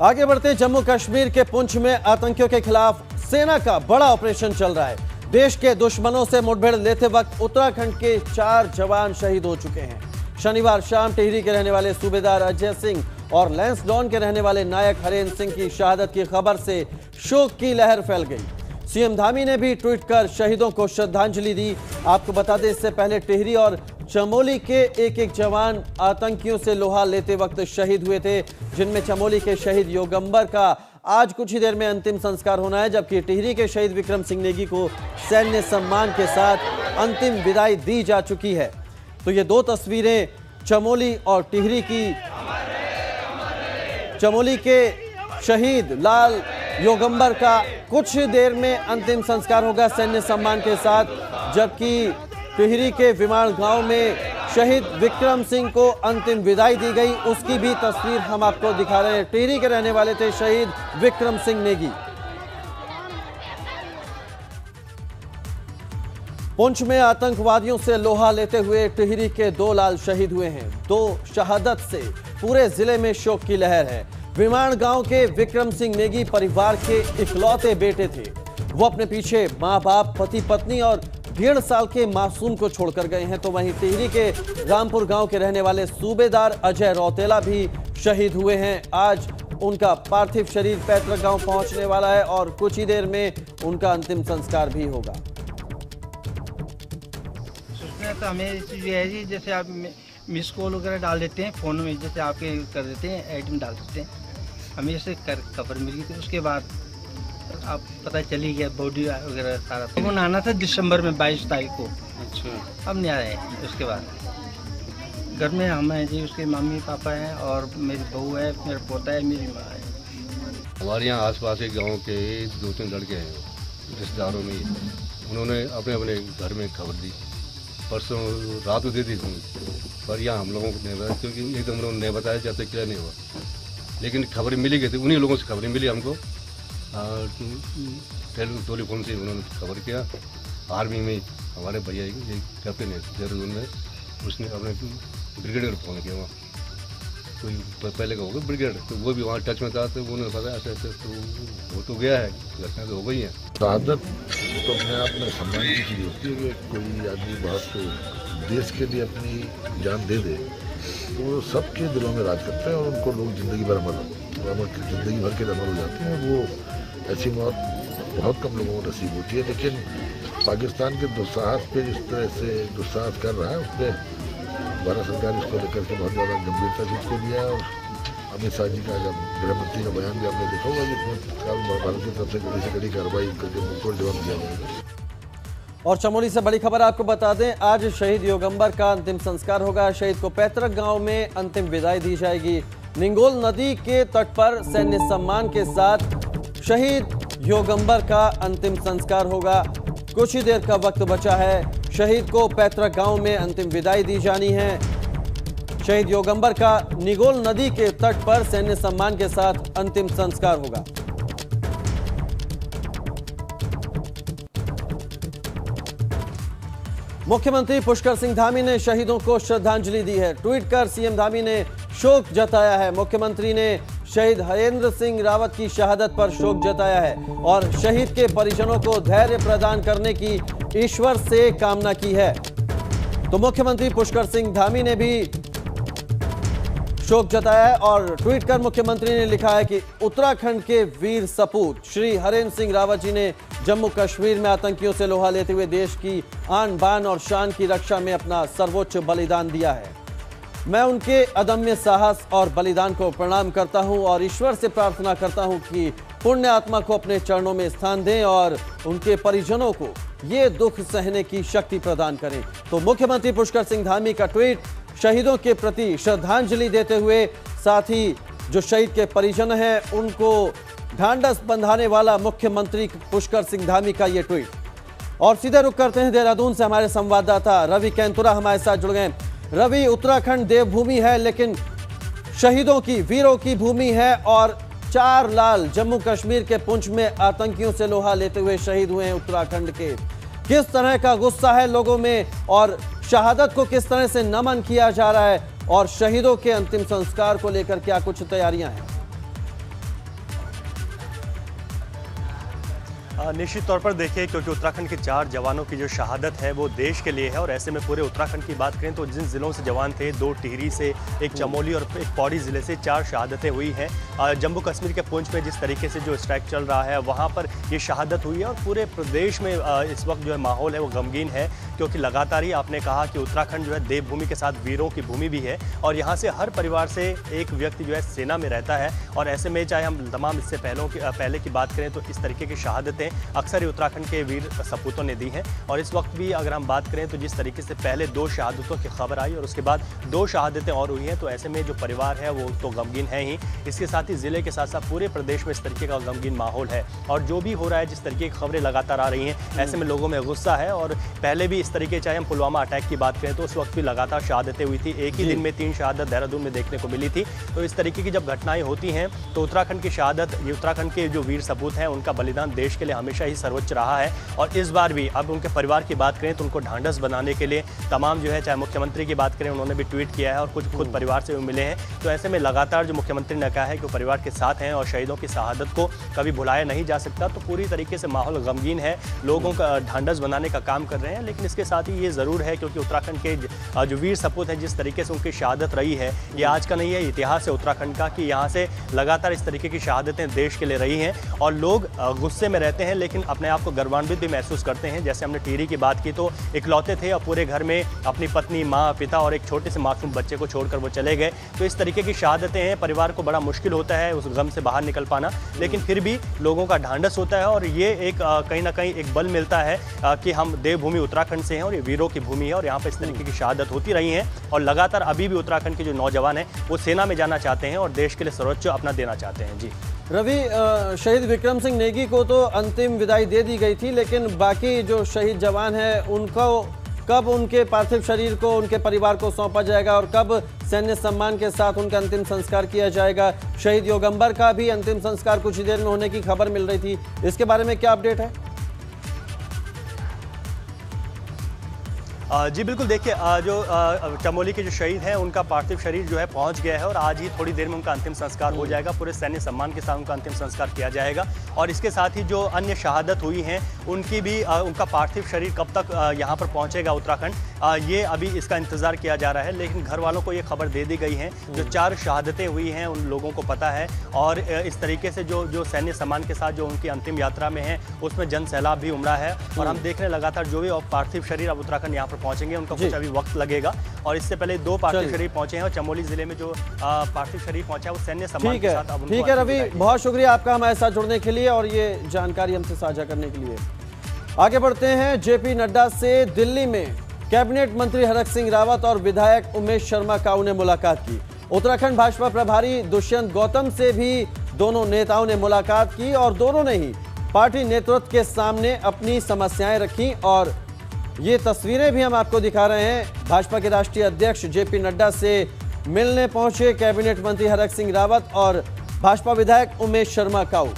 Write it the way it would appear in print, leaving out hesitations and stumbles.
आगे बढ़ते, जम्मू कश्मीर के पुंछ में आतंकियों के खिलाफ सेना का बड़ा ऑपरेशन चल रहा है। देश के दुश्मनों से मुठभेड़ लेते वक्त उत्तराखंड के 4 जवान शहीद हो चुके हैं। शनिवार शाम टिहरी के रहने वाले सूबेदार अजय सिंह और लैंसडॉन के रहने वाले नायक हरेंद्र सिंह की शहादत की खबर से शोक की लहर फैल गई। सीएम धामी ने भी ट्वीट कर शहीदों को श्रद्धांजलि दी। आपको बता दें, इससे पहले टिहरी और चमोली के एक जवान आतंकियों से लोहा लेते वक्त शहीद हुए थे, जिनमें चमोली के शहीद योगंबर का आज कुछ ही देर में अंतिम संस्कार होना है, जबकि टिहरी के शहीद विक्रम सिंह नेगी को सैन्य सम्मान के साथ अंतिम विदाई दी जा चुकी है। तो ये 2 तस्वीरें चमोली और टिहरी की। चमोली के शहीद लाल योगंबर का कुछ देर में अंतिम संस्कार होगा सैन्य सम्मान के साथ, जबकि टिहरी के विमाण गांव में शहीद विक्रम सिंह को अंतिम विदाई दी गई। उसकी भी तस्वीर हम आपको दिखा रहे हैं। टिहरी के रहने वाले थे शहीद विक्रम सिंह नेगी। पुंछ में आतंकवादियों से लोहा लेते हुए टिहरी के 2 लाल शहीद हुए हैं। 2 शहादत से पूरे जिले में शोक की लहर है। विमाण गांव के विक्रम सिंह नेगी परिवार के इकलौते बेटे थे। वो अपने पीछे मां बाप, पति पत्नी और 1.5 साल के मासूम को छोड़कर गए हैं। तो वहीं टिहरी के रामपुर गांव के रहने वाले सूबेदार अजय रौतेला भी शहीद हुए हैं। आज उनका पार्थिव शरीर पैतृक गांव पहुंचने वाला है और कुछ ही देर में उनका अंतिम संस्कार भी होगा। तो हमें ये है जी, जैसे आप मिस कॉल वगैरह डाल देते हैं फ़ोन में, जैसे आपके कर देते हैं आइटम डाल देते हैं, हमें से खबर मिली थी। उसके बाद आप पता चली गया बॉडी वगैरह सारा। फोन आना था दिसंबर में 22 तारीख को। अच्छा, अब नहीं आए। उसके बाद घर में हम हैं जी, उसके मम्मी पापा हैं और मेरी बहू है, मेरा पोता है, मेरी माँ है। हमारे यहाँ आसपास के गाँव के 2-3 लड़के हैं रिश्तेदारों में, उन्होंने अपने अपने घर में खबर दी। परसों रात को दे दी पर यहाँ हम लोगों को नहीं बताया, क्योंकि एकदम उन्होंने नहीं बताया जब तक क्लियर नहीं हुआ। लेकिन खबरें मिली गई थी, उन्हीं लोगों से खबरें मिली हमको। टेलीफोन से उन्होंने खबर किया। आर्मी में हमारे भैया ये कैप्टन है देहरादून में, उसने अपने ब्रिगेडियर को फ़ोन किया। वहाँ तो पहले का होगा ब्रिगेड, तो वो भी वहाँ टच में था। तो उन्होंने बताया ऐसे ऐसे, तो वो तो गया है, घटना तो हो गई है। शहादत तो अपने आप में सम्मान की चीज़ होती है कि कोई आदमी बहुत देश के लिए अपनी जान दे दे, तो सबके दिलों में राज करते हैं और उनको लोग ज़िंदगी भर ज़िंदगी भर के अमर हो जाते हैं। वो ऐसी मौत बहुत कम लोगों को नसीब होती है। लेकिन पाकिस्तान के दुस्साहस पे जिस तरह से दुस्साहस कर रहा है, उस पर भारत सरकार इसको लेकर के बहुत ज़्यादा गंभीरता से इसको लिया है। और अमित शाह जी का जब गृह मंत्री का बयान भी आपने देखा होगा, जिसमें भारत की तरफ से कड़ी से कड़ी कार्रवाई करके मुंहतोड़ जवाब दिया गया। और चमोली से बड़ी खबर आपको बता दें, आज शहीद योगंबर का अंतिम संस्कार होगा। शहीद को पैतृक गांव में अंतिम विदाई दी जाएगी। निंगोल नदी के तट पर सैन्य सम्मान के साथ शहीद योगंबर का अंतिम संस्कार होगा। कुछ ही देर का वक्त बचा है। शहीद को पैतृक गांव में अंतिम विदाई दी जानी है। शहीद योगंबर का निगोल नदी के तट पर सैन्य सम्मान के साथ अंतिम संस्कार होगा। मुख्यमंत्री पुष्कर सिंह धामी ने शहीदों को श्रद्धांजलि दी है। ट्वीट कर सीएम धामी ने शोक जताया है। मुख्यमंत्री ने शहीद हरेंद्र सिंह रावत की शहादत पर शोक जताया है और शहीद के परिजनों को धैर्य प्रदान करने की ईश्वर से कामना की है। तो मुख्यमंत्री पुष्कर सिंह धामी ने भी शोक जताया है और ट्वीट कर मुख्यमंत्री ने लिखा है कि उत्तराखंड के वीर सपूत श्री हरेंद्र सिंह रावत जी ने जम्मू कश्मीर में आतंकियों से लोहा लेते हुए देश की आन बान और शान की रक्षा में अपना सर्वोच्च बलिदान दिया है। मैं उनके अदम्य साहस और बलिदान को प्रणाम करता हूं और ईश्वर से प्रार्थना करता हूं कि पुण्य आत्मा को अपने चरणों में स्थान दें और उनके परिजनों को ये दुख सहने की शक्ति प्रदान करें। तो मुख्यमंत्री पुष्कर सिंह धामी का ट्वीट शहीदों के प्रति श्रद्धांजलि देते हुए, साथ ही जो शहीद के परिजन हैं उनको ढांढस बंधाने वाला मुख्यमंत्री पुष्कर सिंह धामी का ये ट्वीट। और सीधे रुख करते हैं देहरादून से, हमारे संवाददाता रवि कैंतुरा हमारे साथ जुड़ गए। रवि, उत्तराखंड देवभूमि है लेकिन शहीदों की, वीरों की भूमि है और 4 लाल जम्मू कश्मीर के पुंछ में आतंकियों से लोहा लेते हुए शहीद हुए हैं उत्तराखंड के। किस तरह का गुस्सा है लोगों में और शहादत को किस तरह से नमन किया जा रहा है और शहीदों के अंतिम संस्कार को लेकर क्या कुछ तैयारियां हैं? निश्चित तौर पर देखिए, क्योंकि उत्तराखंड के 4 जवानों की जो शहादत है वो देश के लिए है, और ऐसे में पूरे उत्तराखंड की बात करें तो जिन ज़िलों से जवान थे, 2 टिहरी से, 1 चमोली और 1 पौड़ी ज़िले से 4 शहादतें हुई हैं। जम्मू कश्मीर के पुंछ में जिस तरीके से जो स्ट्राइक चल रहा है वहाँ पर ये शहादत हुई है, और पूरे प्रदेश में इस वक्त जो है माहौल है वो गमगीन है, क्योंकि लगातार ही आपने कहा कि उत्तराखंड जो है देवभूमि के साथ वीरों की भूमि भी है, और यहाँ से हर परिवार से एक व्यक्ति जो है सेना में रहता है। और ऐसे में चाहे हम तमाम इससे पहले की बात करें तो इस तरीके की शहादतें अक्सर ही उत्तराखंड के वीर सपूतों ने दी हैं। और इस वक्त भी अगर हम बात करें तो जिस तरीके से पहले 2 शहादतों की खबर आई और उसके बाद 2 शहादतें और हुई हैं, तो ऐसे में जो परिवार है वो तो गमगीन है ही, इसके साथ ही ज़िले के साथ साथ पूरे प्रदेश में इस तरीके का गमगीन माहौल है। और जो भी हो रहा है, जिस तरीके की खबरें लगातार आ रही हैं, ऐसे में लोगों में गुस्सा है। और पहले भी इस तरीके, चाहे हम पुलवामा अटैक की बात करें तो उस वक्त भी लगातार शहादतें हुई थी, एक ही दिन में 3 शहादत देहरादून में देखने को मिली थी। तो इस तरीके की जब घटनाएं होती हैं तो उत्तराखंड की शहादत, ये उत्तराखंड के जो वीर सपूत हैं उनका बलिदान देश के लिए हमेशा ही सर्वोच्च रहा है। और इस बार भी अब उनके परिवार की बात करें तो उनको ढांढस बनाने के लिए तमाम जो है, चाहे मुख्यमंत्री की बात करें, उन्होंने भी ट्वीट किया है और कुछ खुद परिवार से मिले हैं। तो ऐसे में लगातार जो मुख्यमंत्री ने कहा है कि वो परिवार के साथ हैं और शहीदों की शहादत को कभी भुलाया नहीं जा सकता। तो पूरी तरीके से माहौल गमगीन है, लोगों का ढांढस बनाने का काम कर रहे हैं। लेकिन इसके साथ ही ये ज़रूर है, क्योंकि उत्तराखंड के जो वीर सपूत हैं, जिस तरीके से उनकी शहादत रही है, ये आज का नहीं है, इतिहास है उत्तराखंड का, कि यहाँ से लगातार इस तरीके की शहादतें देश के लिए रही हैं। और लोग गुस्से में रहते हैं लेकिन अपने आप को गर्वान्वित भी महसूस करते हैं। जैसे हमने टिहरी की बात की तो इकलौते थे और पूरे घर में अपनी पत्नी, माँ, पिता और एक छोटे से मासूम बच्चे को छोड़कर वो चले गए। तो इस तरीके की शहादतें हैं, परिवार को बड़ा मुश्किल होता है उस गम से बाहर निकल पाना, लेकिन फिर भी लोगों का ढांढस होता है। और ये एक कहीं ना कहीं एक बल मिलता है कि हम देवभूमि उत्तराखंड से हैं और ये वीरों की भूमि है, और यहाँ पर इस तरीके की शहादत होती रही है। और लगातार अभी भी उत्तराखंड के जो नौजवान हैं वो सेना में जाना चाहते हैं और देश के लिए सर्वोच्च अपना देना चाहते हैं। जी रवि, शहीद विक्रम सिंह नेगी को तो अंतिम विदाई दे दी गई थी, लेकिन बाकी जो शहीद जवान हैं उनको कब उनके पार्थिव शरीर को उनके परिवार को सौंपा जाएगा और कब सैन्य सम्मान के साथ उनका अंतिम संस्कार किया जाएगा? शहीद योगंबर का भी अंतिम संस्कार कुछ ही देर में होने की खबर मिल रही थी, इसके बारे में क्या अपडेट है? जी बिल्कुल, देखिए जो चमोली के जो शहीद हैं उनका पार्थिव शरीर जो है पहुंच गया है और आज ही थोड़ी देर में उनका अंतिम संस्कार हो जाएगा। पूरे सैन्य सम्मान के साथ उनका अंतिम संस्कार किया जाएगा। और इसके साथ ही जो अन्य शहादत हुई हैं उनकी भी उनका पार्थिव शरीर कब तक यहाँ पर पहुँचेगा उत्तराखंड, ये अभी इसका इंतज़ार किया जा रहा है। लेकिन घर वालों को ये खबर दे दी गई है, जो 4 शहादतें हुई हैं उन लोगों को पता है। और इस तरीके से जो सैन्य सम्मान के साथ जो उनकी अंतिम यात्रा में है उसमें जन सैलाब भी उमड़ा है। और हम देख रहे हैं लगातार जो भी पार्थिव शरीर अब उत्तराखंड यहाँ पर पहुंचेंगे, उनका कुछ अभी वक्त लगेगा। और इससे पहले 2 पार्थिव शरीर पहुंचे हैं और चमोली जिले में जो पार्थिव शरीर पहुंचा है वो सैन्य सम्मान के साथ। अब ठीक है रवि, बहुत शुक्रिया आपका हमारे साथ जुड़ने के लिए और ये जानकारी हमसे साझा करने के लिए। आगे बढ़ते हैं, जेपी नड्डा से दिल्ली में कैबिनेट मंत्री हरक सिंह रावत और विधायक उमेश शर्मा काऊ ने मुलाकात की। उत्तराखंड भाजपा प्रभारी दुष्यंत गौतम से भी दोनों नेताओं ने मुलाकात की और दोनों ने ही पार्टी नेतृत्व के सामने अपनी समस्याएं रखी। और ये तस्वीरें भी हम आपको दिखा रहे हैं, भाजपा के राष्ट्रीय अध्यक्ष जेपी नड्डा से मिलने पहुंचे कैबिनेट मंत्री हरक सिंह रावत और भाजपा विधायक उमेश शर्मा काऊ।